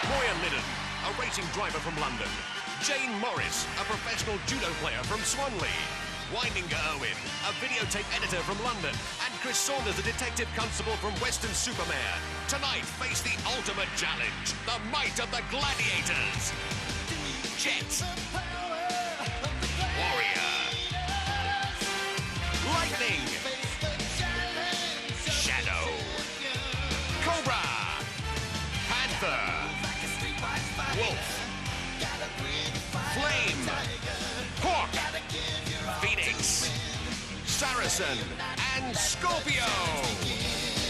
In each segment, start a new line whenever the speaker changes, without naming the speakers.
Moya Liddon, a racing driver from London. Jane Morris, a professional judo player from Swanley. Wininger Owen, a videotape editor from London. And Chris Saunders, a detective constable from Weston-super-Mare. Tonight, face the ultimate challenge, the might of the Gladiators. Jet. Warrior. Lightning. Shadow. Cobra. Panther. Wolf. Flame. Hawk. Phoenix. Saracen. And Scorpio.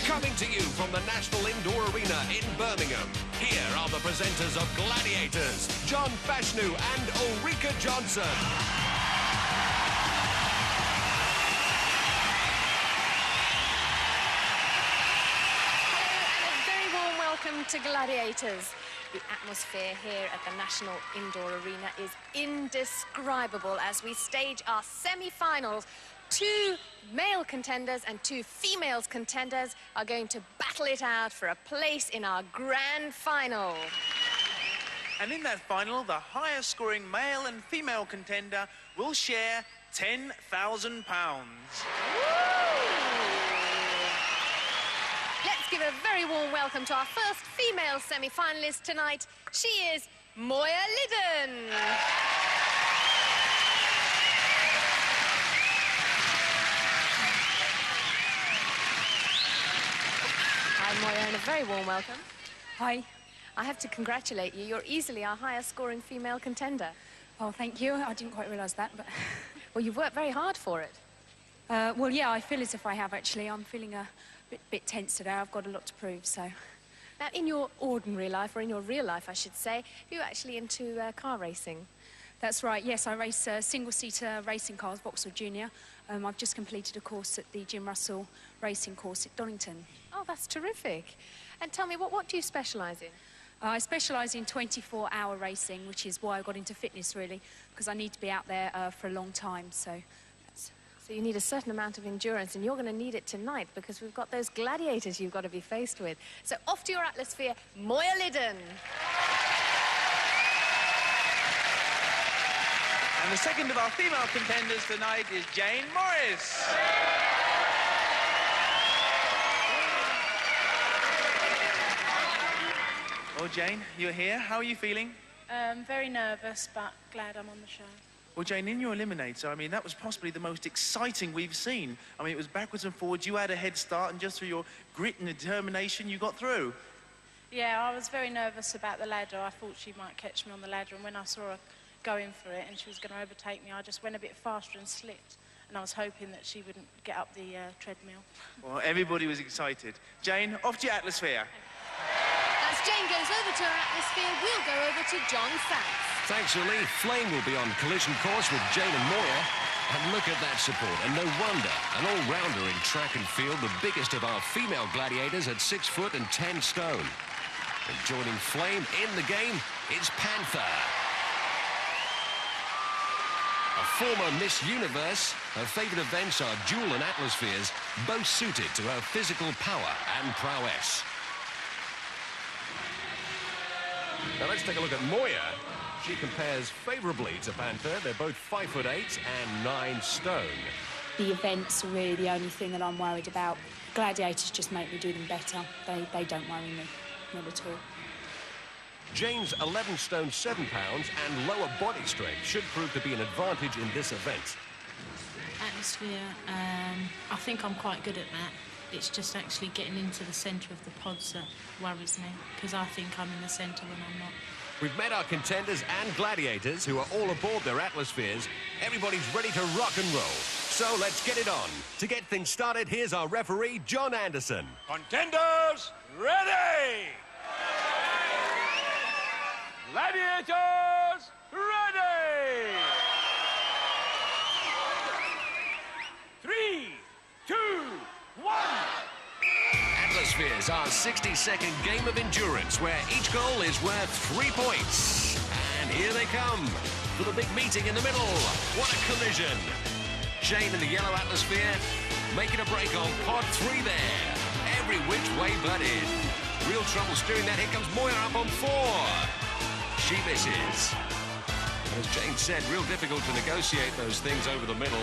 Coming to you from the National Indoor Arena in Birmingham. Here are the presenters of Gladiators, John Fashnu and Ulrika Johnson.
Hello and a very warm welcome to Gladiators. The atmosphere here at the National Indoor Arena is indescribable as we stage our semi-finals. 2 male contenders and 2 female contenders are going to battle it out for a place in our grand final.
And in that final, the highest scoring male and female contender will share £10,000.
Let's give a very warm welcome to our first female semi-finalist tonight. She is Moya Liddon. Hi, Moya, and a very warm welcome.
Hi.
I have to congratulate you. You're easily our highest scoring female contender.
Oh, thank you. I didn't quite realise that, but...
Well, you've worked very hard for it.
well, yeah, I feel as if I have, actually. I'm feeling a bit tense today. I've got a lot to prove, so...
Now, in your ordinary life, or in your real life, I should say, you're actually into car racing.
That's right, yes. I race single-seater racing cars, Vauxhall Junior. I've just completed a course at the Jim Russell racing course at Donington.
Oh, that's terrific. And tell me, what do you specialise in?
I specialise in 24-hour racing, which is why I got into fitness, really, because I need to be out there for a long time, so...
So you need a certain amount of endurance, and you're going to need it tonight because we've got those gladiators you've got to be faced with. So off to your atmosphere, Moya Liddon.
And the second of our female contenders tonight is Jane Morris. Well, Jane, you're here. How are you feeling?
Very nervous, but glad I'm on the show.
Well, Jane, in your Eliminator, I mean, that was possibly the most exciting we've seen. I mean, it was backwards and forwards. You had a head start, and just through your grit and determination, you got through.
Yeah, I was very nervous about the ladder. I thought she might catch me on the ladder, and when I saw her going for it and she was going to overtake me, I just went a bit faster and slipped, and I was hoping that she wouldn't get up the treadmill.
Well, everybody was excited. Jane, off to your atmosphere.
As Jane goes over to her atmosphere, we'll go over to John Sachs.
Thanks, Uli. Flame will be on collision course with Jane and Moya. And look at that support. And no wonder, an all-rounder in track and field, the biggest of our female gladiators at 6 foot and 10 stone. And joining Flame in the game, it's Panther. A former Miss Universe, her favourite events are duel and atmospheres, both suited to her physical power and prowess. Now let's take a look at Moya. She compares favourably to Panther. They're both 5'8" and 9 stone.
The events are really the only thing that I'm worried about. Gladiators just make me do them better. They don't worry me, not at all.
Jane's 11 stone 7 pounds and lower body strength should prove to be an advantage in this event.
Atmosphere, I think I'm quite good at that. It's just actually getting into the centre of the pods that worries me, because I think I'm in the centre when I'm not.
We've met our contenders and gladiators who are all aboard their atmospheres. Everybody's ready to rock and roll. So let's get it on. To get things started, here's our referee, John Anderson.
Contenders, ready! Gladiators, ready! 3, 2, 1...
Atmospheres, our 60-second game of endurance where each goal is worth 3 points. And here they come for the big meeting in the middle. What a collision. Jane in the yellow atmosphere making a break on pod 3 there. Every which way but in. Real trouble steering that. Here comes Moya up on 4. She misses. As Jane said, real difficult to negotiate those things over the middle.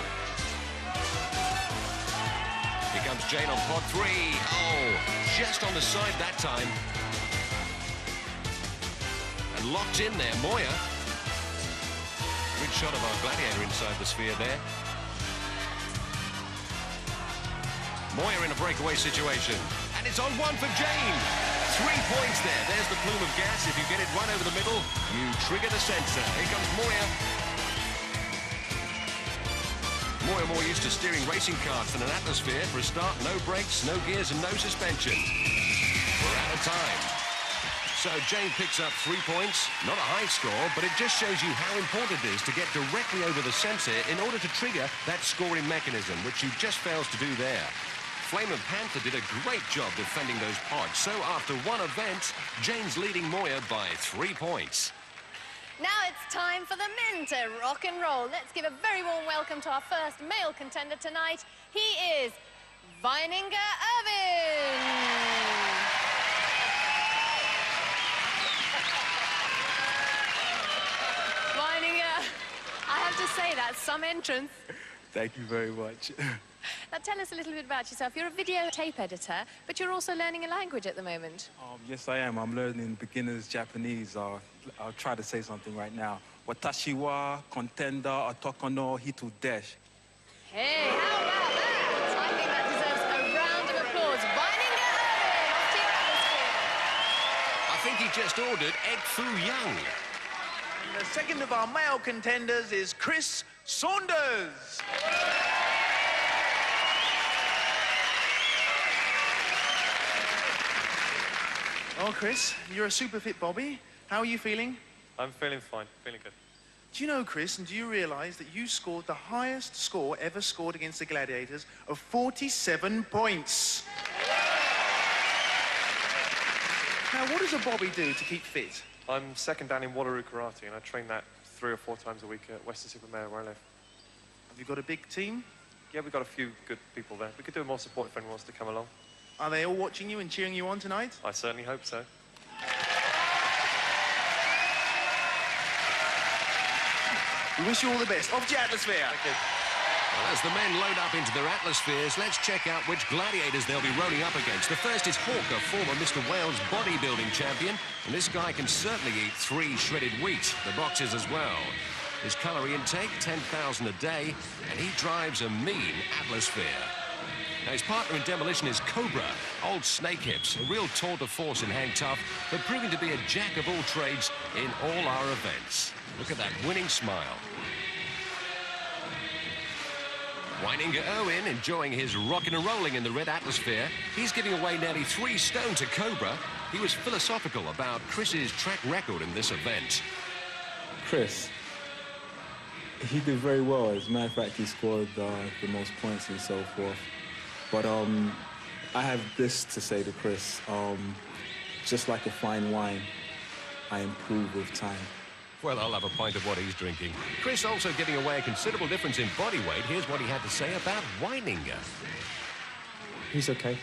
Here comes Jane on pod 3. Oh, just on the side that time. And locked in there, Moya. Good shot of our Gladiator inside the sphere there. Moya in a breakaway situation. And it's on 1 for Jane. 3 points there. There's the plume of gas. If you get it right over the middle, you trigger the sensor. Here comes Moya. Moya more used to steering racing cars than an atmosphere. For a start, no brakes, no gears and no suspension. We're out of time. So Jane picks up 3 points. Not a high score, but it just shows you how important it is to get directly over the sensor in order to trigger that scoring mechanism, which she just fails to do there. Flame and Panther did a great job defending those pods. So after one event, Jane's leading Moya by 3 points.
Now it's time for the men to rock and roll. Let's give a very warm welcome to our first male contender tonight. He is Weininger Irvin. Weininger, I have to say that's some entrance.
Thank you very much.
Now tell us a little bit about yourself. You're a videotape editor, but you're also learning a language at the moment.
Yes, I am. I'm learning beginner's Japanese. I'll try to say something right now. Watashi wa contender otoko no hitu desu.
Hey, how about that? I think that deserves a round of applause. Weininger Irvin, off to your atmosphere.
I think he just ordered Egg Foo Young.
And the second of our male contenders is Chris Saunders. Oh, Chris, you're a super fit Bobby. How are you feeling?
I'm feeling fine, feeling good.
Do you know, Chris, and do you realise that you scored the highest score ever scored against the Gladiators of 47 points? Now, what does a Bobby do to keep fit?
I'm second dan in Wallaroo Karate, and I train that 3 or 4 times a week at Western-super-Mare, where I live.
Have you got a big team?
Yeah, we've got a few good people there. We could do more support if anyone wants to come along.
Are they all watching you and cheering you on tonight?
I certainly hope so.
We wish you all the best. Off to your atmosphere.
Thank you.
Well, as the men load up into their atmospheres, let's check out which Gladiators they'll be rolling up against. The first is Hawker, former Mr. Wales bodybuilding champion. And this guy can certainly eat 3 shredded wheat, the boxes as well. His calorie intake, 10,000 a day, and he drives a mean atmosphere. Now, his partner in demolition is Cobra, old snake hips, a real tour de force in hang tough, but proving to be a jack of all trades in all our events. Look at that winning smile. Weininger Irvin enjoying his rocking and rolling in the red atmosphere. He's giving away nearly 3 stone to Cobra. He was philosophical about Chris's track record in this event.
Chris, he did very well. As a matter of fact, he scored the most points and so forth. But I have this to say to Chris. Just like a fine wine, I improve with time.
Well, I'll have a pint of what he's drinking. Chris also giving away a considerable difference in body weight. Here's what he had to say about Weininger.
He's okay.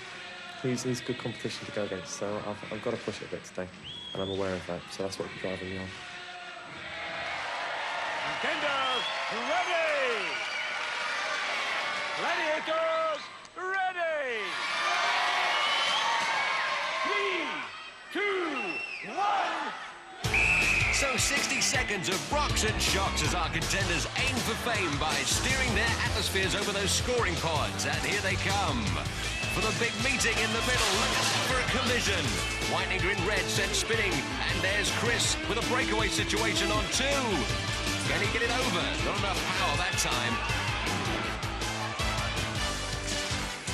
He's good competition to go against, so I've got to push it a bit today, and I'm aware of that, so that's what's driving me on.
Contenders, ready! Gladiators, ready! 3, 2, 1...
So 60 seconds of rocks and shocks as our contenders aim for fame by steering their atmospheres over those scoring pods. And here they come. For the big meeting in the middle, look at that for a collision. Weininger in red sent spinning. And there's Chris with a breakaway situation on 2. Can he get it over? Not enough power that time.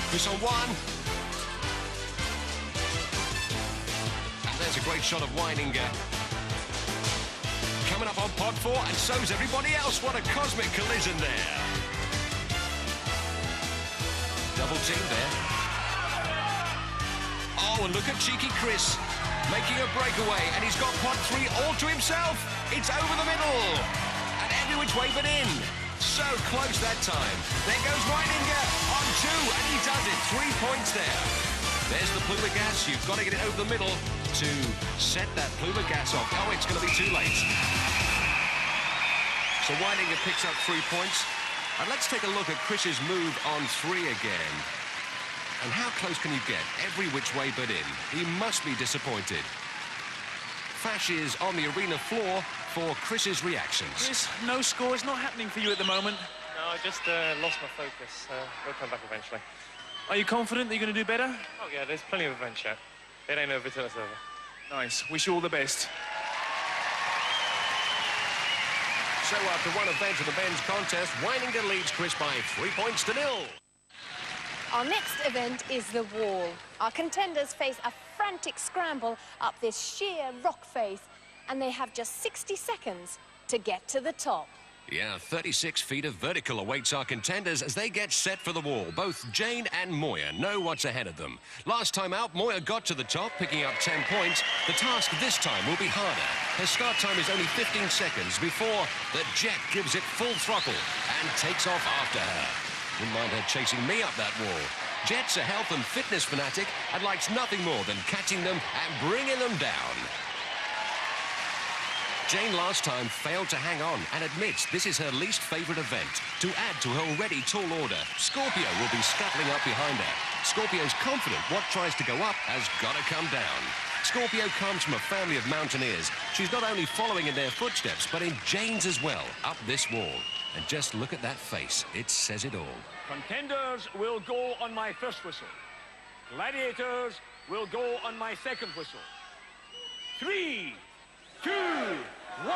Chris on 1. And there's a great shot of Weininger. Coming up on pod 4, and so's everybody else. What a cosmic collision there. Double team there. Oh, and look at cheeky Chris making a breakaway, and he's got pod 3 all to himself. It's over the middle, and every which way but in. So close that time. There goes Weininger on 2, and he does it. 3 points there. There's the plume of gas. You've got to get it over the middle to set that plume of gas off. Oh, it's going to be too late. So Weininger picks up 3 points. And let's take a look at Chris's move on 3 again. And how close can you get? Every which way but in. He must be disappointed. Fash is on the arena floor for Chris's reactions.
Chris, no score. It's not happening for you at the moment.
No, I just lost my focus. We'll come back eventually.
Are you confident that you're going to do better?
Oh, yeah, there's plenty of events yet. It ain't over till it's over.
Nice. Wish you all the best.
So after one event of the men's contest, Weininger leads Chris by 3 points to 0.
Our next event is the wall. Our contenders face a frantic scramble up this sheer rock face, and they have just 60 seconds to get to the top.
Yeah, 36 feet of vertical awaits our contenders as they get set for the wall. Both Jane and Moya know what's ahead of them. Last time out, Moya got to the top, picking up 10 points. The task this time will be harder. Her start time is only 15 seconds before the Jet gives it full throttle and takes off after her. Wouldn't mind her chasing me up that wall. Jet's a health and fitness fanatic and likes nothing more than catching them and bringing them down. Jane last time failed to hang on and admits this is her least favourite event. To add to her already tall order, Scorpio will be scuttling up behind her. Scorpio's confident what tries to go up has got to come down. Scorpio comes from a family of mountaineers. She's not only following in their footsteps, but in Jane's as well, up this wall. And just look at that face. It says it all.
Contenders will go on my first whistle. Gladiators will go on my second whistle. 3, 2, 1.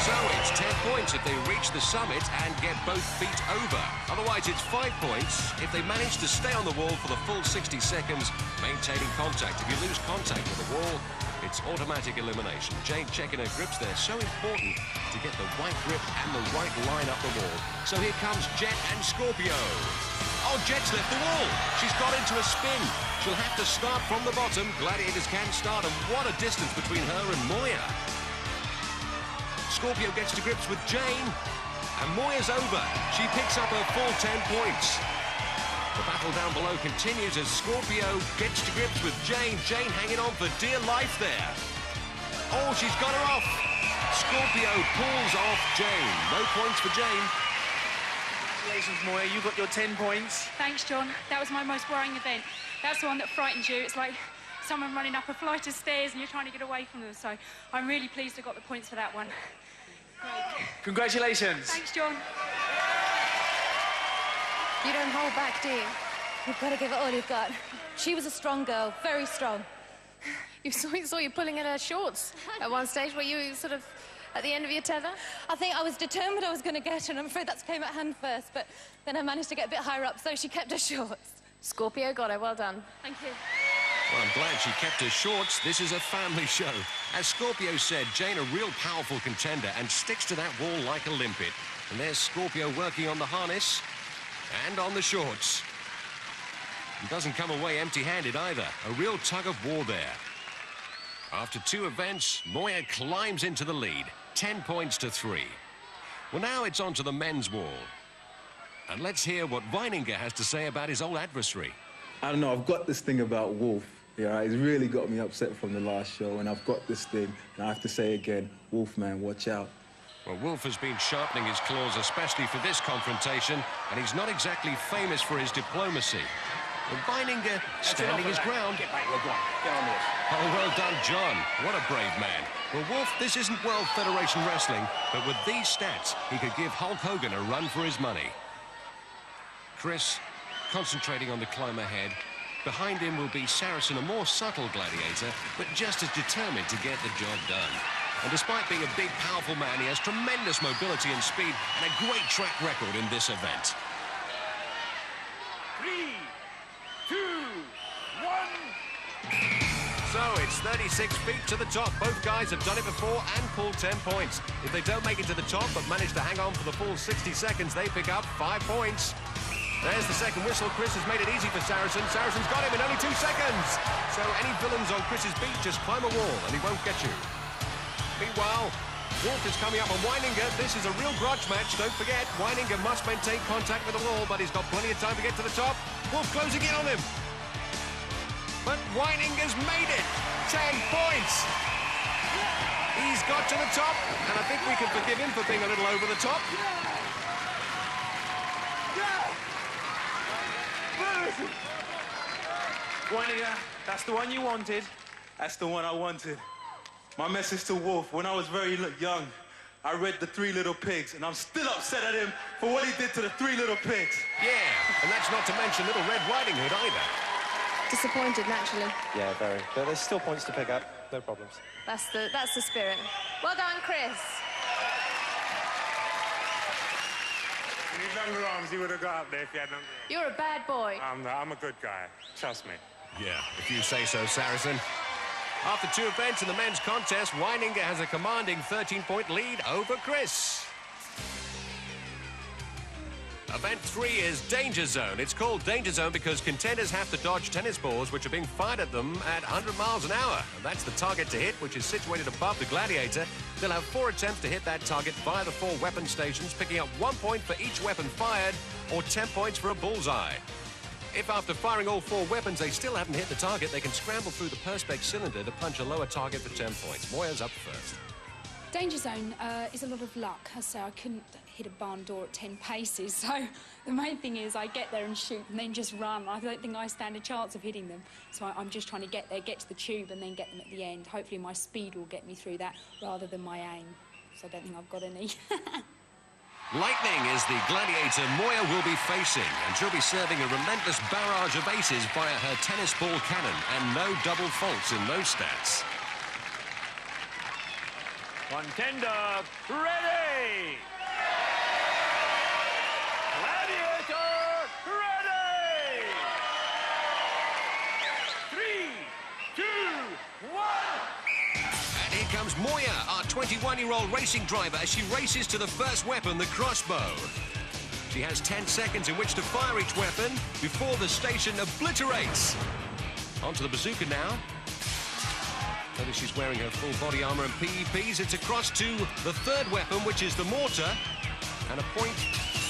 So it's 10 points if they reach the summit and get both feet over. Otherwise, it's 5 points if they manage to stay on the wall for the full 60 seconds, maintaining contact. If you lose contact with the wall, it's automatic elimination. Jane checking her grips. They're so important to get the right grip and the right line up the wall. So here comes Jet and Scorpio. Oh, Jet's left the wall. She's got into a spin. She'll have to start from the bottom. Gladiators can start, and what a distance between her and Moya. Scorpio gets to grips with Jane, and Moya's over. She picks up her full 10 points. The battle down below continues as Scorpio gets to grips with Jane. Jane hanging on for dear life there. Oh, she's got her off. Scorpio pulls off Jane. No points for Jane.
Congratulations, Moya. You got your 10 points.
Thanks, John. That was my most worrying event. That's the one that frightened you. It's like someone running up a flight of stairs and you're trying to get away from them. So I'm really pleased I got the points for that one. Great.
Congratulations.
Thanks, John.
You don't hold back, do you? You've got to give it all you've got. She was a strong girl, very strong.
You saw you pulling at her shorts at one stage. Were you sort of at the end of your tether?
I think I was determined I was going to get her, and I'm afraid that came at hand first, but then I managed to get a bit higher up, so she kept her shorts.
Scorpio got her. Well done.
Thank you.
Well, I'm glad she kept her shorts. This is a family show. As Scorpio said, Jane a real powerful contender and sticks to that wall like a limpet. And there's Scorpio working on the harness and on the shorts. And doesn't come away empty-handed either. A real tug of war there. After 2 events, Moya climbs into the lead. 10 points to 3. Well, now it's on to the men's wall. And let's hear what Weininger has to say about his old adversary.
I don't know, I've got this thing about Wolf. Yeah, it's really got me upset from the last show, and I've got this thing, and I have to say again, Wolf, man, watch out.
Well, Wolf has been sharpening his claws, especially for this confrontation, and he's not exactly famous for his diplomacy. But Weininger standing his ground.
Get back, we're going. Get on this.
Oh, well done, John. What a brave man. Well, Wolf, this isn't World Federation Wrestling, but with these stats, he could give Hulk Hogan a run for his money. Chris, concentrating on the climb ahead. Behind him will be Saracen, a more subtle gladiator, but just as determined to get the job done. And despite being a big, powerful man, he has tremendous mobility and speed and a great track record in this event.
3, 2, 1.
So it's 36 feet to the top. Both guys have done it before and pulled 10 points. If they don't make it to the top but manage to hang on for the full 60 seconds, they pick up 5 points. There's the second whistle. Chris has made it easy for Saracen. Saracen's got him in only 2 seconds. So any villains on Chris's beat, just climb a wall and he won't get you. Meanwhile, Wolf is coming up on Weininger. This is a real grudge match, don't forget. Weininger must maintain contact with the wall, but he's got plenty of time to get to the top. Wolf closing in on him. But Weininger's made it. 10 points. He's got to the top, and I think we can forgive him for being a little over the top.
Weininger, that's the one you wanted. That's the one I wanted. My message to Wolf, when I was very young, I read The Three Little Pigs, and I'm still upset at him for what he did to the Three Little Pigs.
Yeah, and that's not to mention Little Red Riding Hood either.
Disappointed, naturally.
Yeah, very. But there's still points to pick up. No problems.
That's the spirit. Well done, Chris.
If you had longer arms, he would have got up there if you had longer arms.
You're a bad boy.
I'm a good guy. Trust me.
Yeah, if you say so, Saracen. After 2 events in the men's contest, Weininger has a commanding 13-point lead over Chris. Event 3 is Danger Zone. It's called Danger Zone because contenders have to dodge tennis balls which are being fired at them at 100 miles an hour. And that's the target to hit, which is situated above the Gladiator. They'll have 4 attempts to hit that target via the 4 weapon stations, picking up 1 point for each weapon fired, or 10 points for a bullseye. If after firing all 4 weapons they still haven't hit the target, they can scramble through the perspex cylinder to punch a lower target for 10 points. Moya's up first.
Danger Zone is a lot of luck. As I say, I couldn't hit a barn door at 10 paces, so the main thing is I get there and shoot and then just run. I don't think I stand a chance of hitting them, so I'm just trying to get there, get to the tube and then get them at the end. Hopefully my speed will get me through that rather than my aim, so I don't think I've got any.
Lightning is the Gladiator Moya will be facing, and she'll be serving a relentless barrage of aces via her tennis ball cannon, and no double faults in those stats.
Contender, ready! Gladiator, ready! 3, 2, 1!
And here comes Moya, our 21-year-old racing driver, as she races to the first weapon, the crossbow. She has 10 seconds in which to fire each weapon before the station obliterates. Onto the bazooka now. Notice she's wearing her full body armor and PEPs. It's across to the 3rd weapon, which is the mortar. And a point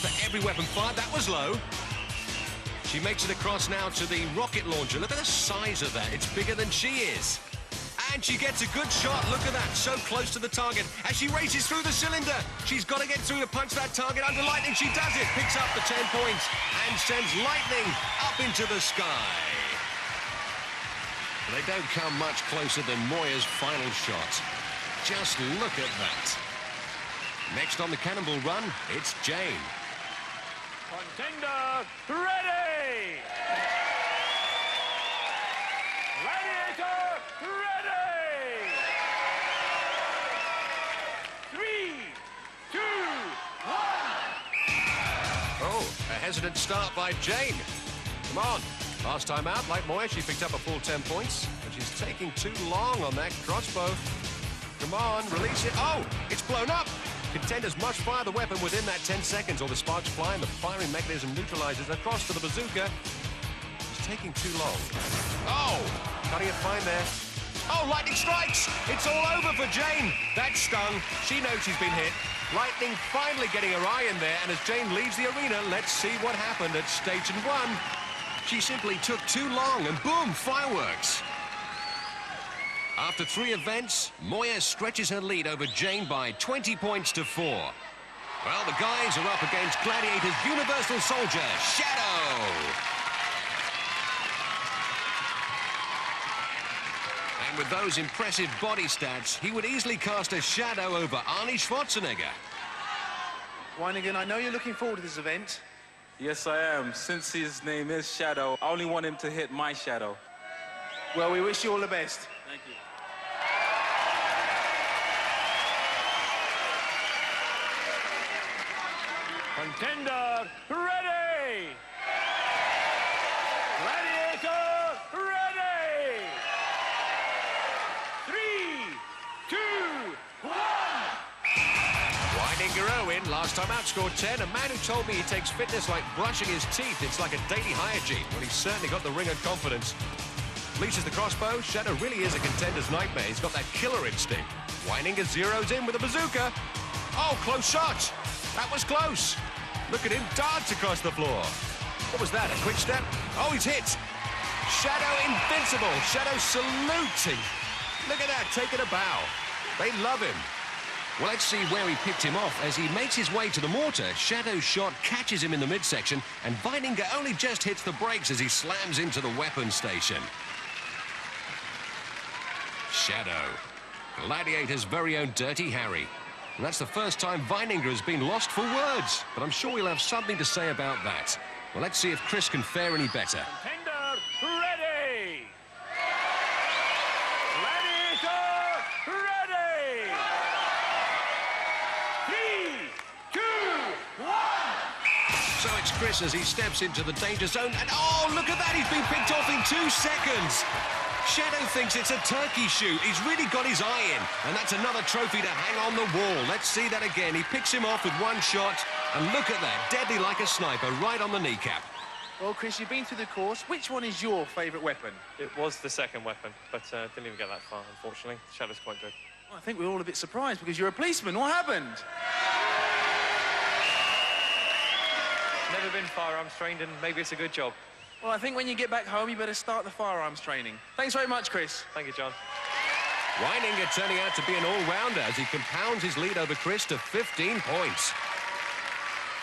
for every weapon fired. That was low. She makes it across now to the rocket launcher. Look at the size of that. It's bigger than she is. And she gets a good shot. Look at that. So close to the target as she races through the cylinder. She's got to get through to punch that target under lightning. She does it. Picks up the 10 points and sends lightning up into the sky. They don't come much closer than Moya's final shot. Just look at that. Next on the cannonball run, it's Jane.
Contender, ready! Gladiator, ready! 3, 2, 1!
Oh, a hesitant start by Jane. Come on. Last time out, like Moya, she picked up a full 10 points, but she's taking too long on that crossbow. Come on, release it. Oh, it's blown up. Contenders must fire the weapon within that 10 seconds, or the sparks fly and the firing mechanism neutralizes across to the bazooka. She's taking too long. Oh, cutting it fine there. Oh, lightning strikes. It's all over for Jane. That stung. She knows she's been hit. Lightning finally getting her eye in there, and as Jane leaves the arena, let's see what happened at Station 1. She simply took too long, and boom, fireworks. After 3 events, Moya stretches her lead over Jane by 20 points to 4. Well, the guys are up against Gladiator's Universal Soldier, Shadow. And with those impressive body stats, he would easily cast a shadow over Arnie Schwarzenegger.
Weininger, I know you're looking forward to this event.
Yes, I am. Since his name is Shadow, I only want him to hit my shadow.
Well, we wish you all the best.
Thank you.
Contender, ready! Gladiator, ready! 3, 2, 1!
Weininger Owen, last time out, scored 10. A man who told me he takes fitness like brushing his teeth. It's like a daily hygiene. Well, he's certainly got the ring of confidence. Leashes the crossbow. Shadow really is a contender's nightmare. He's got that killer instinct. Weininger zeroes in with a bazooka. Oh, close shot. That was close. Look at him dance across the floor. What was that, a quick step? Oh, he's hit. Shadow invincible. Shadow saluting. Look at that, taking a bow. They love him. Well, let's see where he picked him off. As he makes his way to the mortar, Shadow's shot catches him in the midsection, and Weininger only just hits the brakes as he slams into the weapons station. Shadow, Gladiator's very own Dirty Harry. And that's the first time Weininger has been lost for words, but I'm sure he'll have something to say about that. Well, let's see if Chris can fare any better.
Contender, ready! Gladiator, ready! 3, 2, 1!
So it's Chris as he steps into the danger zone, and oh, look at that, he's been picked off in 2 seconds. Shadow thinks it's a turkey shoot. He's really got his eye in, and that's another trophy to hang on the wall. Let's see that again. He picks him off with 1 shot, and look at that, deadly like a sniper, right on the kneecap.
Well, Chris, you've been through the course. Which one is your favourite weapon?
It was the second weapon, but didn't even get that far, unfortunately. Shadow's quite good.
Well, I think we're all a bit surprised because you're a policeman. What happened?
Never been firearms trained, and maybe it's a good job.
Well, I think when you get back home, you better start the firearms training. Thanks very much, Chris.
Thank you, John.
Weininger turning out to be an all-rounder as he compounds his lead over Chris to 15 points.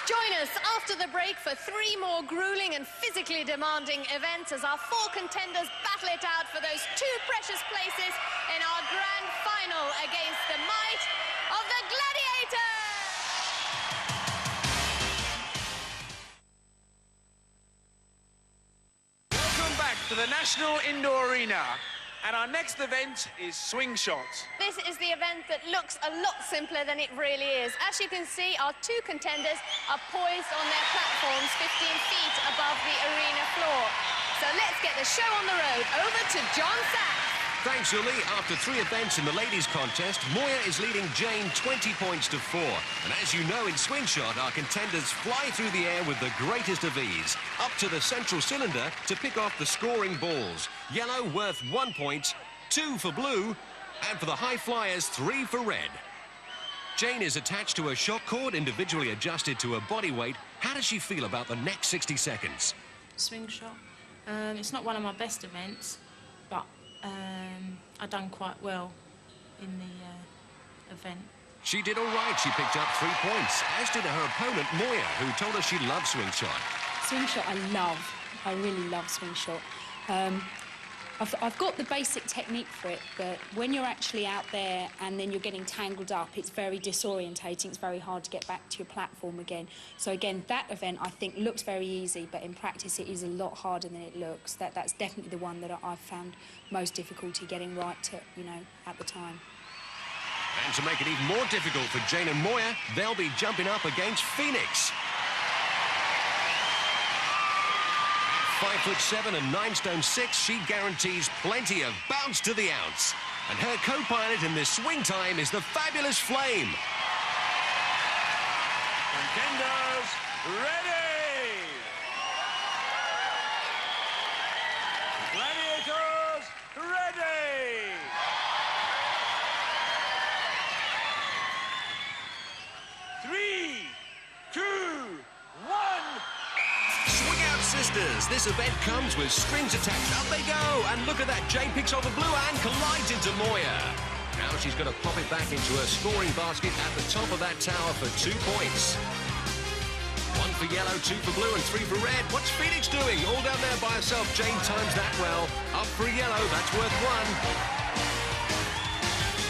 Join us after the break for 3 more grueling and physically demanding events as our 4 contenders battle it out for those 2 precious places in our grand final against the might of the Gladiators!
To the National Indoor Arena. And our next event is Swing Shot.
This is the event that looks a lot simpler than it really is. As you can see, our 2 contenders are poised on their platforms 15 feet above the arena floor. So let's get the show on the road. Over to John Sachs.
Thanks, Uli. After 3 events in the ladies' contest, Moya is leading Jane 20 points to 4. And as you know, in Swing Shot, our contenders fly through the air with the greatest of ease, up to the central cylinder to pick off the scoring balls. Yellow worth 1 point, 2 for blue, and for the high flyers, 3 for red. Jane is attached to a shot cord, individually adjusted to her body weight. How does she feel about the next 60 seconds?
Swing shot. It's not one of my best events, but I done quite well in the event.
She did all right. She picked up 3 points, as did her opponent, Moya, who told us she loved swing shot.
Swing shot I love. I really love swing shot. I've got the basic technique for it, but when you're actually out there and then you're getting tangled up, it's very disorientating. It's very hard to get back to your platform again. So again, that event I think looks very easy, but in practice it is a lot harder than it looks. That's definitely the one that I've found most difficulty getting right to, at the time.
And to make it even more difficult for Jane and Moya, they'll be jumping up against Phoenix. 5'7" and 9 stone 6, she guarantees plenty of bounce to the ounce. And her co-pilot in this swing time is the fabulous Flame.
Contenders, ready! Gladiators, ready! Three, 2, 1...
Swing out, sisters. This event comes with strings attached. Up they go. And look at that. Jane picks off a blue and collides into Moya. Now she's going to pop it back into her scoring basket at the top of that tower for 2 points. 1 for yellow, 2 for blue, and 3 for red. What's Phoenix doing? All down there by herself. Jane times that well. Up for a yellow. That's worth 1.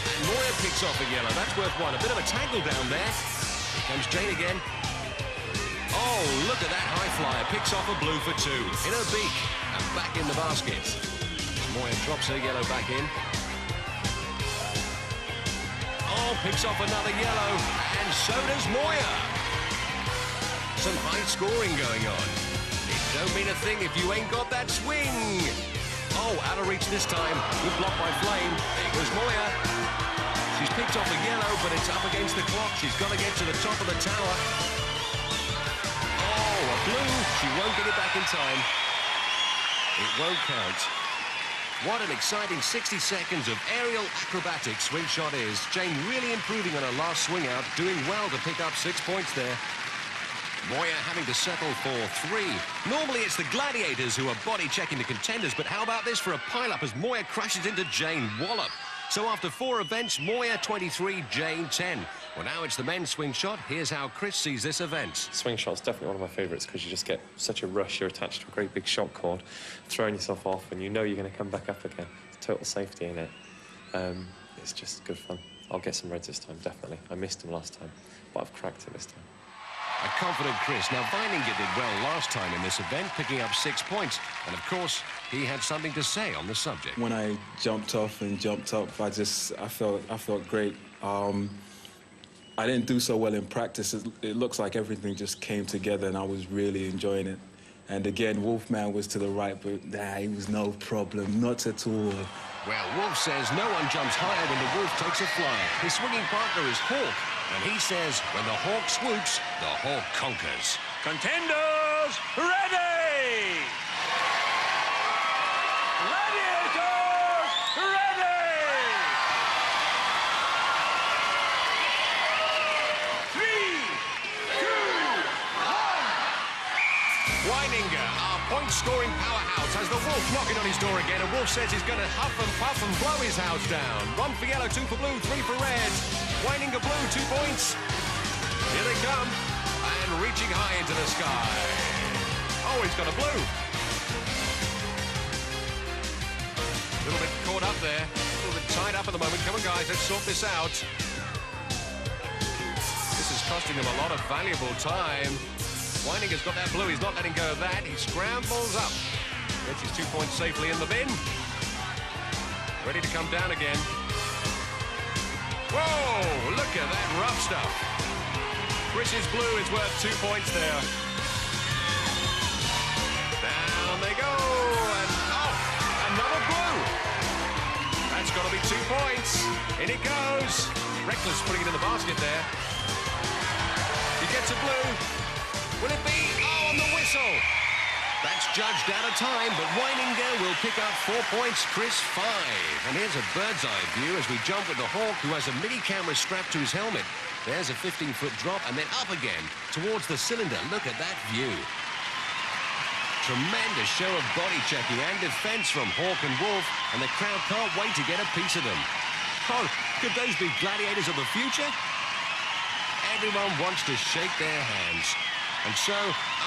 And Moya picks off a yellow. That's worth 1. A bit of a tangle down there. Here comes Jane again. Oh, look at that high flyer. Picks off a blue for 2. In her beak. And back in the basket. Moya drops her yellow back in. Oh, picks off another yellow. And so does Moya. Some high scoring going on. It don't mean a thing if you ain't got that swing. Oh, out of reach this time. Good block by Flame. There goes Moya. She's picked off a yellow, but it's up against the clock. She's got to get to the top of the tower. Oh, a blue. She won't get it back in time. It won't count. What an exciting 60 seconds of aerial acrobatic swing shot is. Jane really improving on her last swing out, doing well to pick up 6 points there. Moya having to settle for 3. Normally it's the Gladiators who are body-checking the contenders, but how about this for a pile-up as Moya crashes into Jane Wallop? So after 4 events, Moya 23, Jane 10. Well, now it's the men's swing shot. Here's how Chris sees this event.
Swing shot's definitely one of my favourites because you just get such a rush. You're attached to a great big shot cord, throwing yourself off, and you know you're going to come back up again. It's total safety in it. It's just good fun. I'll get some reds this time, definitely. I missed them last time, but I've cracked it this time.
A confident Chris. Now, Weininger did well last time in this event, picking up 6 points. And, of course, he had something to say on the subject.
When I jumped off and jumped up, I felt great. I didn't do so well in practice. It looks like everything just came together, and I was really enjoying it. And, again, Wolfman was to the right, but he was no problem, not at all.
Well, Wolf says no one jumps higher when the Wolf takes a flyer. His swinging partner is Hawk, and he says when the Hawk swoops, the Hawk conquers.
Contenders, ready! Gladiators, ready! 3, 2, 1.
Weininger, our point-scoring powerhouse, has the Wolf knocking on his door again, and Wolf says he's going to huff and puff and blow his house down. 1 for yellow, 2 for blue, 3 for red. Weininger blue, 2 points. Here they come, and reaching high into the sky. Oh, he's got a blue. A little bit caught up there, a little bit tied up at the moment. Come on, guys, let's sort this out. This is costing him a lot of valuable time. Weininger's got that blue, he's not letting go of that. He scrambles up. Gets his 2 points safely in the bin. Ready to come down again. Whoa, look at that rough stuff. Chris's blue is worth 2 points there. Down they go, and oh, another blue. That's got to be 2 points. In it goes. Reckless putting it in the basket there. He gets a blue. Will it be? Oh, on the whistle. That's judged out of time, but Weininger will pick up 4 points, Chris 5. And here's a bird's eye view as we jump with the Hawk, who has a mini camera strapped to his helmet. There's a 15-foot drop and then up again towards the cylinder. Look at that view. Tremendous show of body checking and defense from Hawk and Wolf, and the crowd can't wait to get a piece of them. Oh, could those be Gladiators of the future? Everyone wants to shake their hands. And so,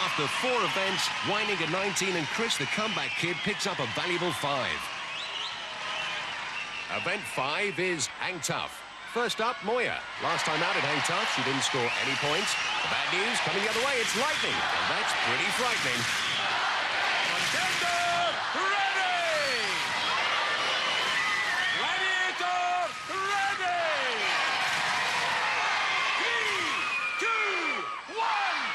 after 4 events, Weininger 19 and Chris, the comeback kid, picks up a valuable 5. Event 5 is Hang Tough. First up, Moya. Last time out at Hang Tough, she didn't score any points. The bad news coming the other way, it's lightning, and that's pretty frightening.
Contender, ready! Gladiator, ready! 3, 2, 1.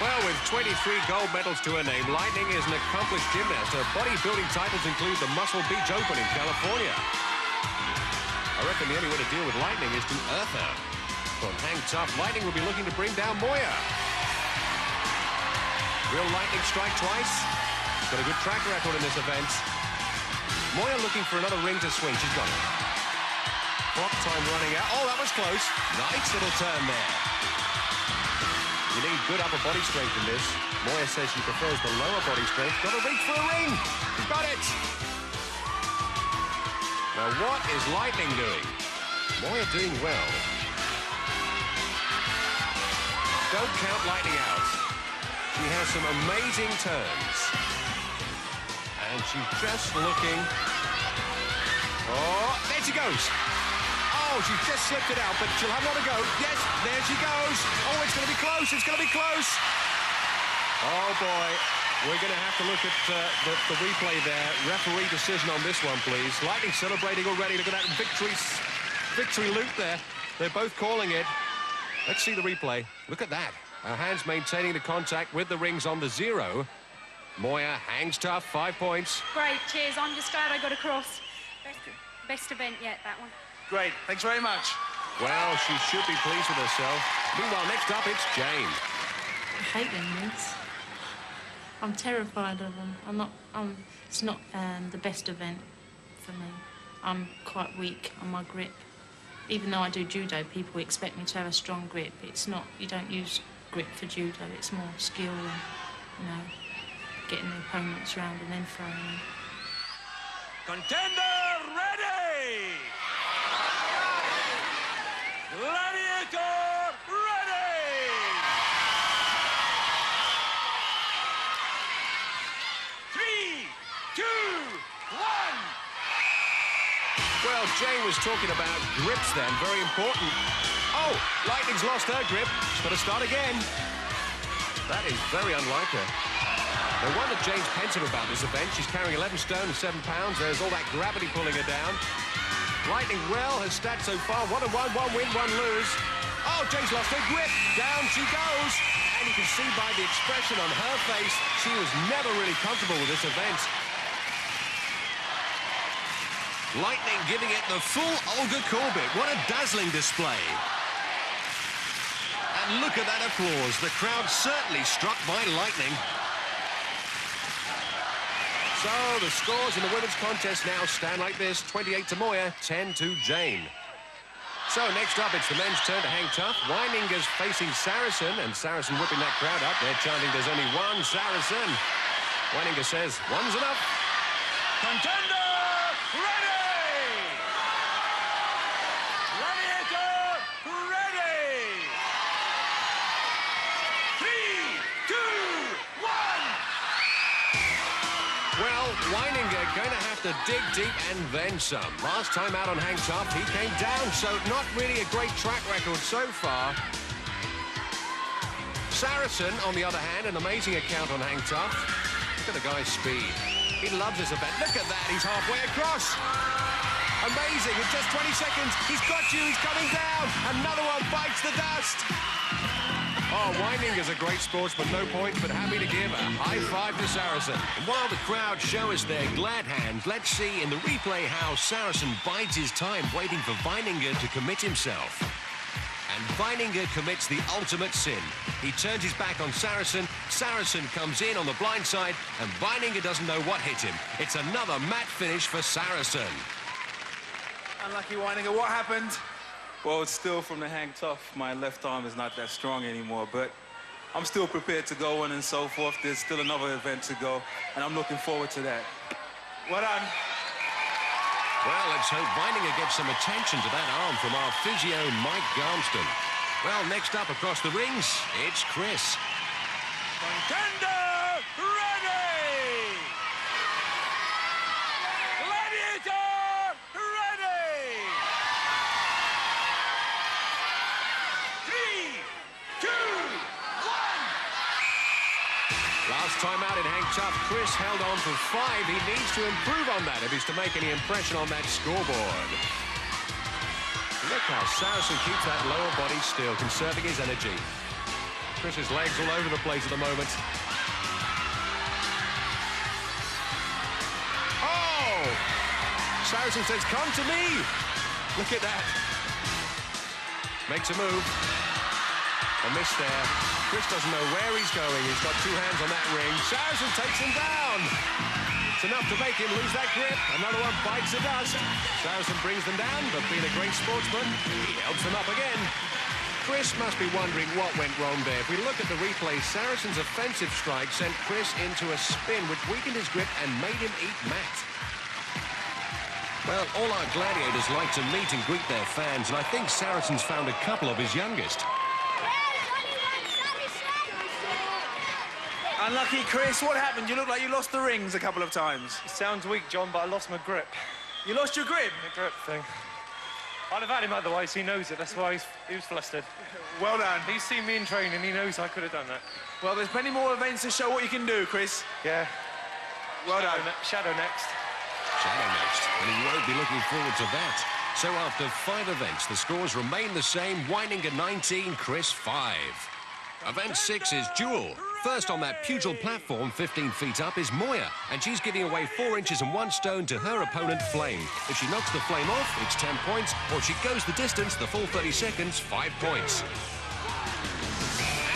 Well, with 23 gold medals to her name, Lightning is an accomplished gymnast. Her bodybuilding titles include the Muscle Beach Open in California. I reckon the only way to deal with Lightning is to earth her. On Hang Tough, Lightning will be looking to bring down Moya. Will Lightning strike twice? She's got a good track record in this event. Moya looking for another ring to swing. She's got it. Clock time running out. Oh, that was close. Nice little turn there. You need good upper body strength in this. Moya says she prefers the lower body strength. Got to reach for a ring. She's got it. Now, what is Lightning doing? Moya doing well. Don't count Lightning out. She has some amazing turns. And she's just looking. Oh, there she goes. Oh, she's just slipped it out, but she'll have another go. Yes, there she goes. Oh, it's going to be close. It's going to be close. Oh, boy. We're going to have to look at the replay there. Referee decision on this one, please. Lightning celebrating already. Look at that victory loop there. They're both calling it. Let's see the replay. Look at that. Her hands maintaining the contact with the rings on the 0. Moya hangs tough, 5 points.
Great, cheers. I'm just glad I got across. Best event yet, that one.
Great, thanks very much.
Well, she should be pleased with herself. Meanwhile, next up, it's Jane.
I hate them rings. I'm terrified of them. It's not the best event for me. I'm quite weak on my grip. Even though I do judo, people expect me to have a strong grip. It's not. You don't use grip for judo. It's more skill and, you know, getting the opponents round and then throwing them.
Contender ready! Gladiator ready! Three, two, one!
Well, Jane was talking about grips then, very important. Oh, Lightning's lost her grip. She's got to start again. That is very unlike her. No wonder Jane's pensive about this event. She's carrying 11 stone and 7 pounds. There's all that gravity pulling her down. Lightning well has stacked so far. 1 and 1, 1 win, 1 lose. Oh, Jane's lost her grip. Down she goes. And you can see by the expression on her face, she was never really comfortable with this event. Lightning giving it the full Olga Korbut. What a dazzling display. And look at that applause. The crowd certainly struck by lightning. So the scores in the women's contest now stand like this. 28 to Moya, 10 to Jane. So next up, it's the men's turn to hang tough. Weininger's facing Saracen, and Saracen whipping that crowd up. They're chanting there's only one Saracen. Weininger says, one's enough.
Contender ready! Gladiator ready! 3, 2, 1!
Well, Weininger going to have to dig deep and then some. Last time out on Hang Tough, he came down, so not really a great track record so far. Saracen, on the other hand, an amazing account on Hang Tough. Look at the guy's speed. He loves this event. Look at that, he's halfway across. Amazing, in just 20 seconds, he's got you, he's coming down. Another one bites the dust. Oh, Weininger's a great sportsman, no points, but happy to give a high five to Saracen. And while the crowd show us their glad hands, let's see in the replay how Saracen bides his time waiting for Weininger to commit himself. And Weininger commits the ultimate sin. He turns his back on Saracen, Saracen comes in on the blind side, and Weininger doesn't know what hit him. It's another matte finish for Saracen.
Unlucky Weininger, what happened?
Well, it's still from the hang tough. My left arm is not that strong anymore, but I'm still prepared to go on and so forth. There's still another event to go, and I'm looking forward to that.
Well done.
Well, let's hope Weininger gets some attention to that arm from our physio, Mike Garmston. Well, next up across the rings, it's Chris.
Contender ready! Gladiator ready! 3, 2, 1!
Last time out in Hang Tough, Chris held on for 5. He needs to improve on that if he's to make any impression on that scoreboard. Look how Saracen keeps that lower body still, conserving his energy. Chris's legs all over the place at the moment. Oh! Saracen says, come to me! Look at that. Makes a move. A miss there. Chris doesn't know where he's going. He's got 2 hands on that ring. Saracen takes him down. It's enough to make him lose that grip. Another one bites the dust. Saracen brings them down, but being a great sportsman, he helps them up again. Chris must be wondering what went wrong there. If we look at the replay, Saracen's offensive strike sent Chris into a spin, which weakened his grip and made him eat mat. Well, all our gladiators like to meet and greet their fans, and I think Saracen's found a couple of his youngest.
Unlucky, Chris. What happened? You look like you lost the rings a couple of times.
It sounds weak, John, but I lost my grip.
You lost your grip?
The grip thing. I'd have had him otherwise, he knows it. That's why he was flustered.
Well done.
He's seen me in training, he knows I could have done that.
Well, there's plenty more events to show what you can do, Chris.
Yeah.
Well done.
Shadow next.
Shadow next, and he won't be looking forward to that. So after 5 events, the scores remain the same. Weininger 19, Chris 5. Event 6 is duel. First on that pugil platform, 15 feet up, is Moya, and she's giving away 4 inches and 1 stone to her opponent, Flame. If she knocks the Flame off, it's 10 points, or if she goes the distance, the full 30 seconds, 5 points.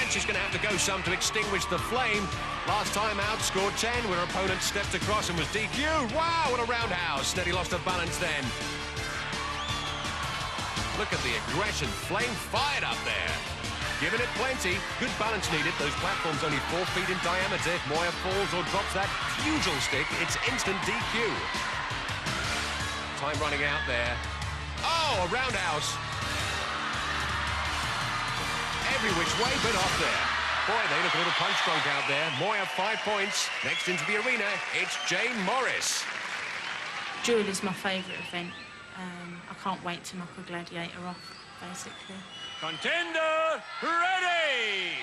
And she's going to have to go some to extinguish the Flame. Last time out, scored 10, when her opponent stepped across and was DQ'd. Wow, what a roundhouse. Nearly lost her balance then. Look at the aggression. Flame fired up there. Giving it plenty. Good balance needed. Those platforms only 4 feet in diameter. If Moya falls or drops that pugil stick, it's instant DQ. Time running out there. Oh, a roundhouse. Every which way, but off there. Boy, they look a little punch drunk out there. Moya 5 points. Next into the arena, it's Jane Morris.
Duel is my favourite event. I can't wait to knock a gladiator off, basically.
Contender ready!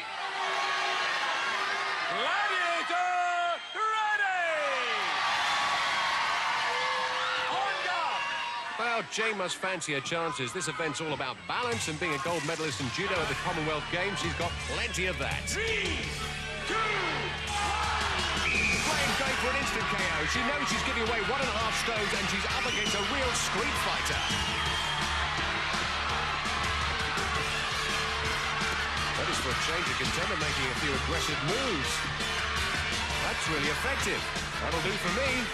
Gladiator ready! On guard!
Well, Jane must fancy her chances. This event's all about balance, and being a gold medalist in judo at the Commonwealth Games, she's got plenty of that.
3, 2, 1...
Flame going for an instant KO. She knows she's giving away 1.5 stones, and she's up against a real street fighter. That is for a change of contender, making a few aggressive moves. That's really effective. That'll do for me.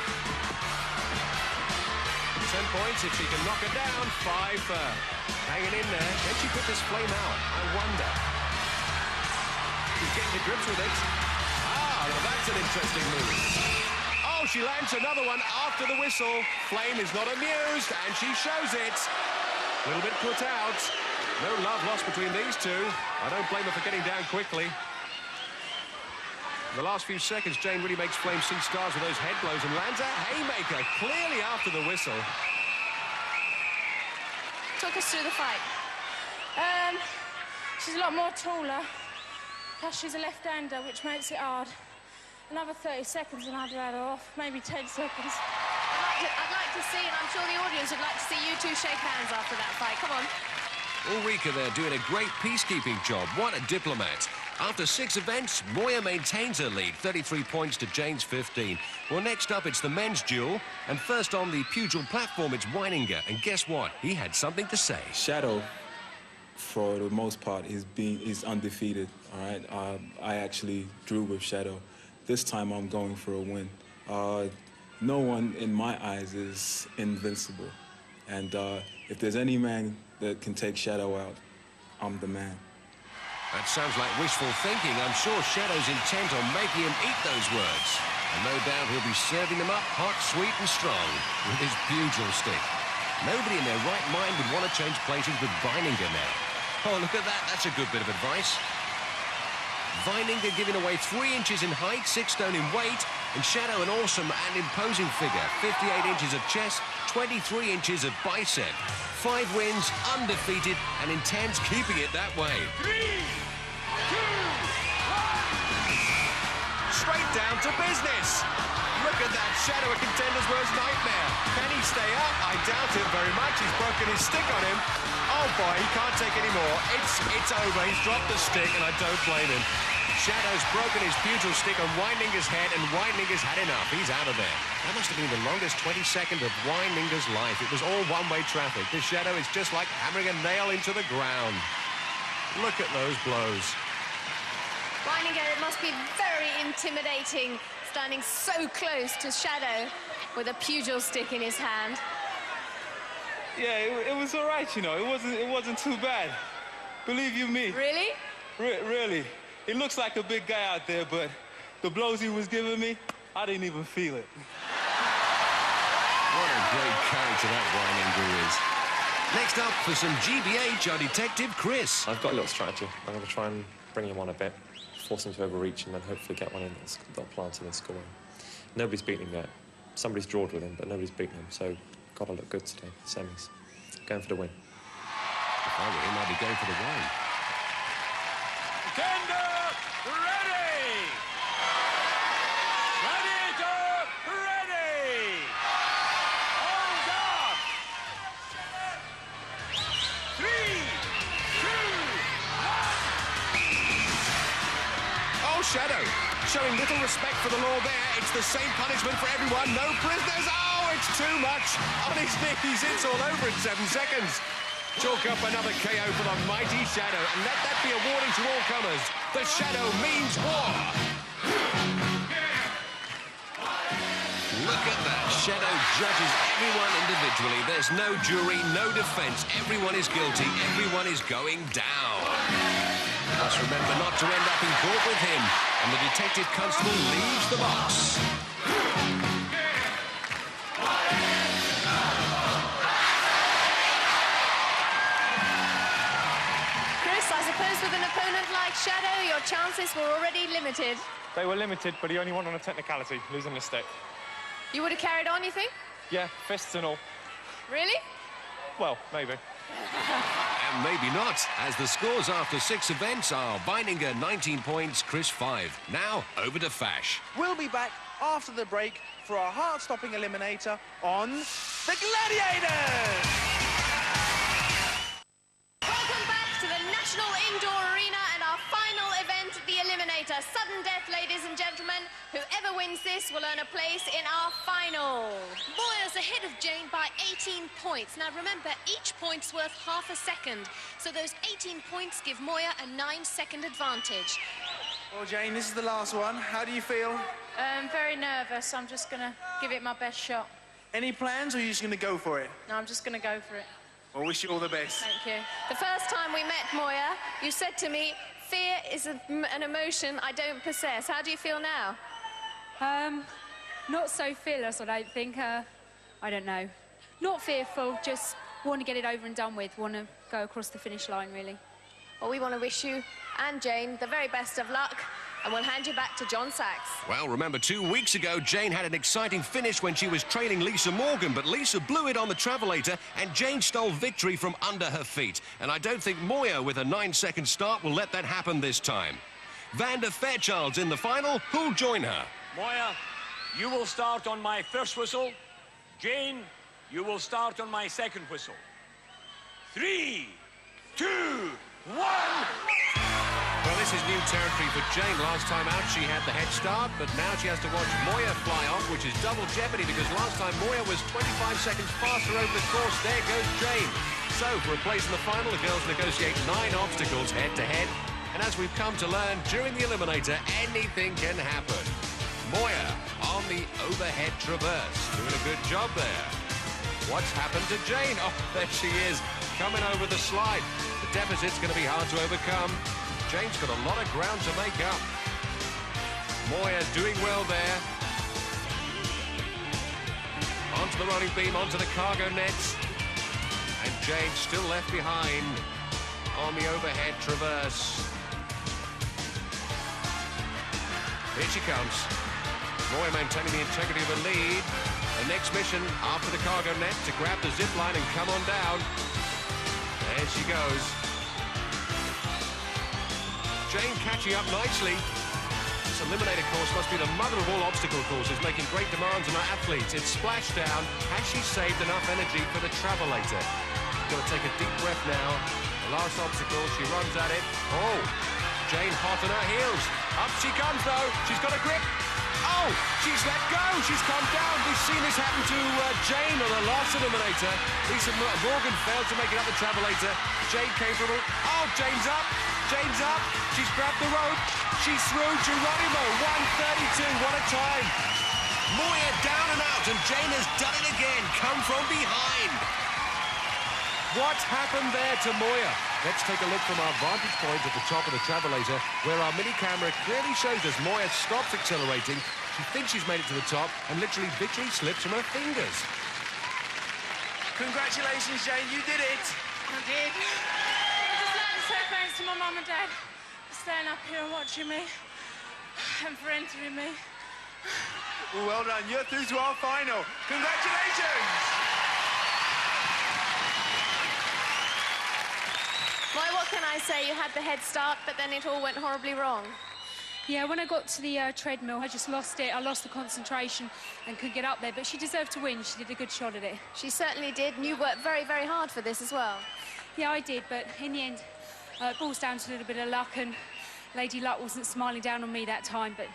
10 points if she can knock her down. 5 for hanging in there. Can she put this flame out? I wonder. She's getting to grips with it. Ah, now that's an interesting move. Oh, she lands another one after the whistle. Flame is not amused, and she shows it. A little bit put out. No love lost between these two. I don't blame her for getting down quickly. In the last few seconds, Jane really makes Flame see stars with those head blows and lands a haymaker clearly after the whistle.
Talk us through the fight. She's a lot more taller. Plus, she's a left-hander, which makes it hard. Another 30 seconds and I'd have her off. Maybe 10 seconds.
I'd like to see, and I'm sure the audience would like to see you two shake hands after that fight. Come on.
Ulrika there doing a great peacekeeping job. What a diplomat. After 6 events, Moya maintains her lead, 33 points to Jane's 15. Well, next up, it's the men's duel. And first on the pugil platform, it's Weininger. And guess what? He had something to say.
Shadow, for the most part, is undefeated, all right? I actually drew with Shadow. This time, I'm going for a win. No one, in my eyes, is invincible. And if there's any man that can take Shadow out, I'm the man.
That sounds like wishful thinking. I'm sure Shadow's intent on making him eat those words. And no doubt he'll be serving them up hot, sweet and strong with his pugil stick. Nobody in their right mind would want to change places with Weininger now. Oh, look at that. That's a good bit of advice. Weininger giving away 3 inches in height, 6 stone in weight, and Shadow an awesome and imposing figure. 58 inches of chest, 23 inches of bicep. 5 wins, undefeated, and intends keeping it that way.
3, 2, 1...
Straight down to business. Look at that. Shadow, a contender's worst nightmare. Can he stay up? I doubt it very much. He's broken his stick on him. Oh boy, he can't take any more. It's over. He's dropped the stick, and I don't blame him. Shadow's broken his pugil stick on Weininger's head, and Weininger's had enough. He's out of there. That must have been the longest 20 seconds of Weininger's life. It was all one-way traffic. This Shadow is just like hammering a nail into the ground. Look at those blows.
Weininger, it must be very intimidating standing so close to Shadow with a pugil stick in his hand.
Yeah, it was all right, you know. It wasn't too bad. Believe you me.
Really?
Really. He looks like a big guy out there, but the blows he was giving me, I didn't even feel it.
What a great character that Weininger is. Next up, for some GBH, our detective, Chris.
I've got a little strategy. I'm going to try and bring him on a bit, force him to overreach, and then hopefully get one in that'll plant him and score him. Nobody's beaten him yet. Somebody's drawed with him, but nobody's beaten him, so got to look good today, semis. Going for the win.
If I were him, I'd be going for the win.
Contender ready! Gladiator ready! On guard! 3, 2, 1...
Oh, Shadow, showing little respect for the law there. It's the same punishment for everyone. No prisoners. Oh, it's too much. On his knees, it's all over in 7 seconds. Chalk up another KO for the mighty Shadow, and let that be a warning to all comers. The Shadow means war. Look at that. Shadow judges everyone individually. There's no jury, no defense. Everyone is guilty. Everyone is going down. Must remember not to end up in court with him. And the detective constable leaves the box.
Chris, I suppose with an opponent like Shadow, your chances were already limited.
They were limited, but he only won on a technicality, losing the stick.
You would have carried on, you think?
Yeah, fists and all.
Really?
Well, maybe.
And maybe not, as the scores after 6 events are Beininger 19 points, Chris 5. Now, over to Fash.
We'll be back after the break for our heart-stopping eliminator on the Gladiators!
Welcome back to the National Indoor Arena and our final event, the Eliminator. Sudden death, ladies and gentlemen. Whoever wins this will earn a place in our final.
Moya's ahead of Jane by 18 points. Now remember, each point's worth half a second. So those 18 points give Moya a 9-second advantage.
Well, Jane, this is the last one. How do you feel?
I'm very nervous. I'm just going to give it my best shot.
Any plans, or are you just going to go for it?
No, I'm just going to go for it.
Well, wish you all the best.
Thank you.
The first time we met, Moya, you said to me, fear is an emotion I don't possess. How do you feel now?
Not so fearless, I don't think. I don't know. Not fearful, just want to get it over and done with. Want to go across the finish line, really.
Well, we want to wish you and Jane the very best of luck, and we'll hand you back to John Sachs.
Well, remember, 2 weeks ago, Jane had an exciting finish when she was trailing Lisa Morgan, but Lisa blew it on the travelator, and Jane stole victory from under her feet. And I don't think Moya, with a 9-second start, will let that happen this time. Vanda Fairchild's in the final. Who'll join her?
Moya, you will start on my first whistle. Jane, you will start on my second whistle. 3, 2, 1...
Well, this is new territory for Jane. Last time out, she had the head start, but now she has to watch Moya fly off, which is double jeopardy, because last time Moya was 25 seconds faster over the course. There goes Jane. So, for a place in the final, the girls negotiate 9 obstacles head-to-head. And as we've come to learn, during the Eliminator, anything can happen. Moya on the overhead traverse, doing a good job there. What's happened to Jane? Oh, there she is, coming over the slide. The deficit's going to be hard to overcome. Jane's got a lot of ground to make up. Moya doing well there. Onto the rolling beam, onto the cargo nets. And Jane still left behind on the overhead traverse. Here she comes. Moya maintaining the integrity of the lead. The next mission after the cargo net to grab the zip line and come on down. There she goes. Jane catching up nicely. This Eliminator course must be the mother of all obstacle courses, making great demands on our athletes. It's splashdown. Has she saved enough energy for the travelator? Got to take a deep breath now. The last obstacle, she runs at it. Oh, Jane hot on her heels. Up she comes though. She's got a grip. Oh, she's let go. She's come down. We've seen this happen to Jane on the last Eliminator. Lisa Morgan failed to make it up the travelator. Jane came from her. Oh, Jane's up. Jane's up. She's grabbed the rope. She's through. Geronimo, 1:32. What a time. Moya down and out, and Jane has done it again. Come from behind. What's happened there to Moya? Let's take a look from our vantage point at the top of the travelator, where our mini camera clearly shows us Moya stops accelerating. She thinks she's made it to the top, and literally victory slips from her fingers.
Congratulations, Jane. You did it.
I did. I'd just like to say thanks to my mum and dad for staying up here and watching me and for entering me.
Well done. You're through to our final. Congratulations.
Moya, what can I say? You had the head start, but then it all went horribly wrong.
Yeah, when I got to the treadmill, I just lost it. I lost the concentration and couldn't get up there, but she deserved to win. She did a good shot at it.
She certainly did, and you worked very, very hard for this as well.
Yeah, I did, but in the end, it boils down to a little bit of luck, and Lady Luck wasn't smiling down on me that time, but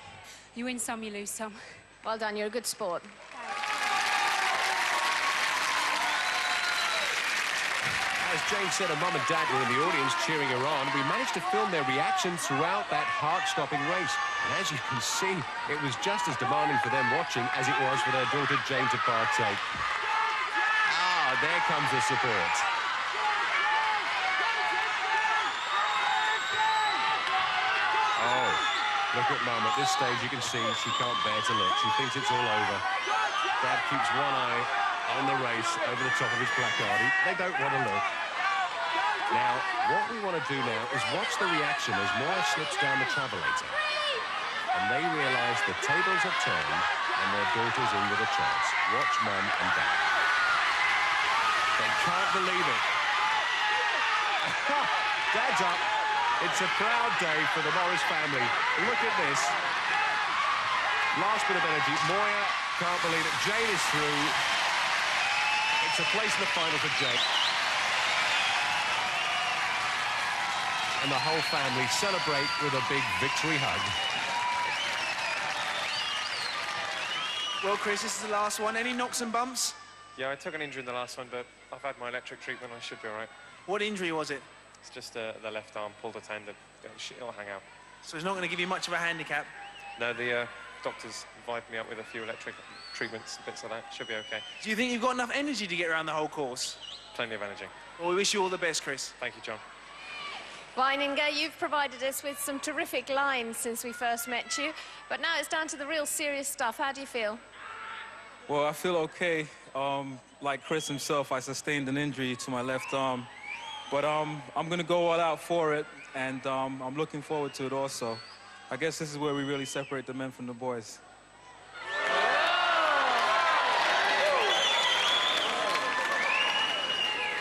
you win some, you lose some.
Well done, you're a good sport.
As Jane said, her mum and dad were in the audience cheering her on. We managed to film their reactions throughout that heart-stopping race. And as you can see, it was just as demanding for them watching as it was for their daughter Jane to partake. Ah, there comes the support. Look at Mum. At this stage, you can see she can't bear to look. She thinks it's all over. Dad keeps one eye on the race over the top of his placard. They don't want to look. Now, what we want to do now is watch the reaction as Moira slips down the travelator. And they realise the tables have turned and their daughter's in with a chance. Watch Mum and Dad. They can't believe it. Dad's up. It's a proud day for the Morris family. Look at this. Last bit of energy. Moira can't believe it. Jane is through. It's a place in the final for Jane. And the whole family celebrate with a big victory hug.
Well, Chris, this is the last one. Any knocks and bumps?
Yeah, I took an injury in the last one, but I've had my electric treatment. I should be all right.
What injury was it?
It's just the left arm, pulled a tendon. It'll hang out.
So it's not going to give you much of a handicap?
No, the doctors vibed me up with a few electric treatments, bits like that. Should be okay.
Do you think you've got enough energy to get around the whole course?
Plenty of energy.
Well, we wish you all the best, Chris.
Thank you, John.
Weininger, you've provided us with some terrific lines since we first met you, but now it's down to the real serious stuff. How do you feel?
Well, I feel okay. Like Chris himself, I sustained an injury to my left arm. But I'm going to go all out for it, and I'm looking forward to it also. I guess this is where we really separate the men from the boys.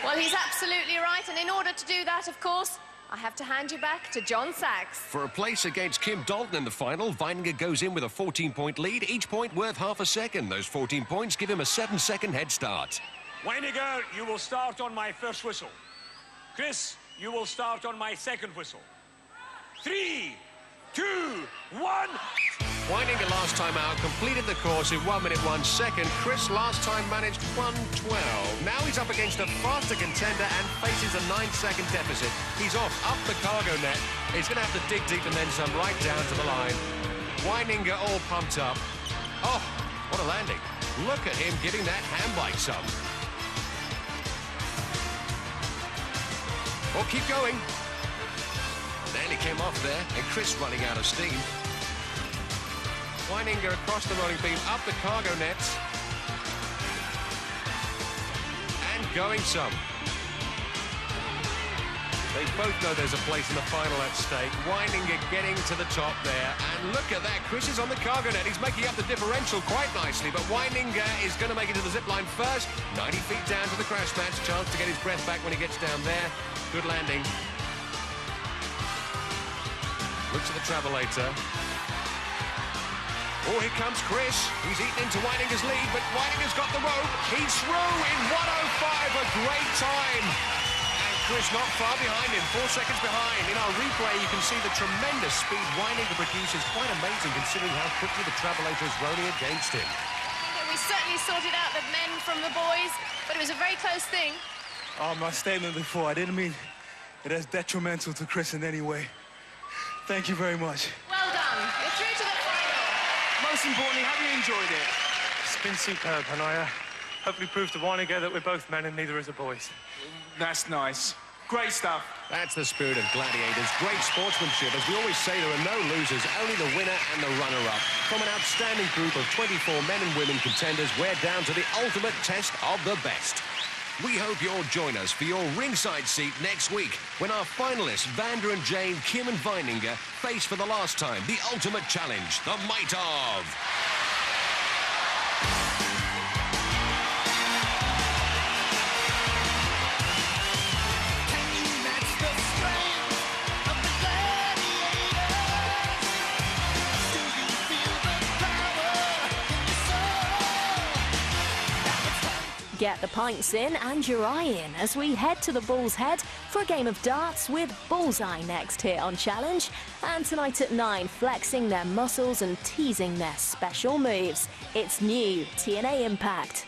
Well, he's absolutely right, and in order to do that, of course, I have to hand you back to John Sachs.
For a place against Kim Dalton in the final, Weininger goes in with a 14-point lead, each point worth half a second. Those 14 points give him a 7-second head start.
Weininger, you will start on my first whistle. Chris, you will start on my second whistle. 3, 2, 1.
Weininger last time out completed the course in 1 minute 1 second. Chris last time managed 1:12. Now he's up against a faster contender and faces a 9-second deficit. He's off up the cargo net. He's going to have to dig deep and then some right down to the line. Weininger all pumped up. Oh, what a landing. Look at him giving that hand bike some. Oh, keep going. Nearly came off there, and Chris running out of steam. Weininger across the rolling beam, up the cargo nets. And going some. They both know there's a place in the final at stake. Weininger getting to the top there. And look at that, Chris is on the cargo net. He's making up the differential quite nicely, but Weininger is going to make it to the zip line first. 90 feet down to the crash match. Chance to get his breath back when he gets down there. Good landing. Looks at the travelator. Oh, here comes Chris. He's eaten into Weininger's lead, but Weininger's got the rope. He's through in 1:05, a great time. And Chris not far behind him, 4 seconds behind. In our replay, you can see the tremendous speed Weininger produces. Quite amazing considering how quickly the travelator is rolling against him.
We certainly sorted out the men from the boys, but it was a very close thing.
My statement before, I didn't mean it as detrimental to Chris in any way. Thank you very much.
Well done. You're through to the final.
Most importantly, have you enjoyed it?
It's been superb, and I hopefully proved to Weininger that we're both men and neither is the boys.
That's nice. Great stuff.
That's the spirit of Gladiators. Great sportsmanship. As we always say, there are no losers, only the winner and the runner-up. From an outstanding group of 24 men and women contenders, we're down to the ultimate test of the best. We hope you'll join us for your ringside seat next week when our finalists, Vander and Jane, Kim and Weininger, face for the last time the ultimate challenge, the might of...
Get the pints in and your eye in as we head to the Bull's Head for a game of darts with Bullseye next here on Challenge. And tonight at 9, flexing their muscles and teasing their special moves. It's new TNA Impact.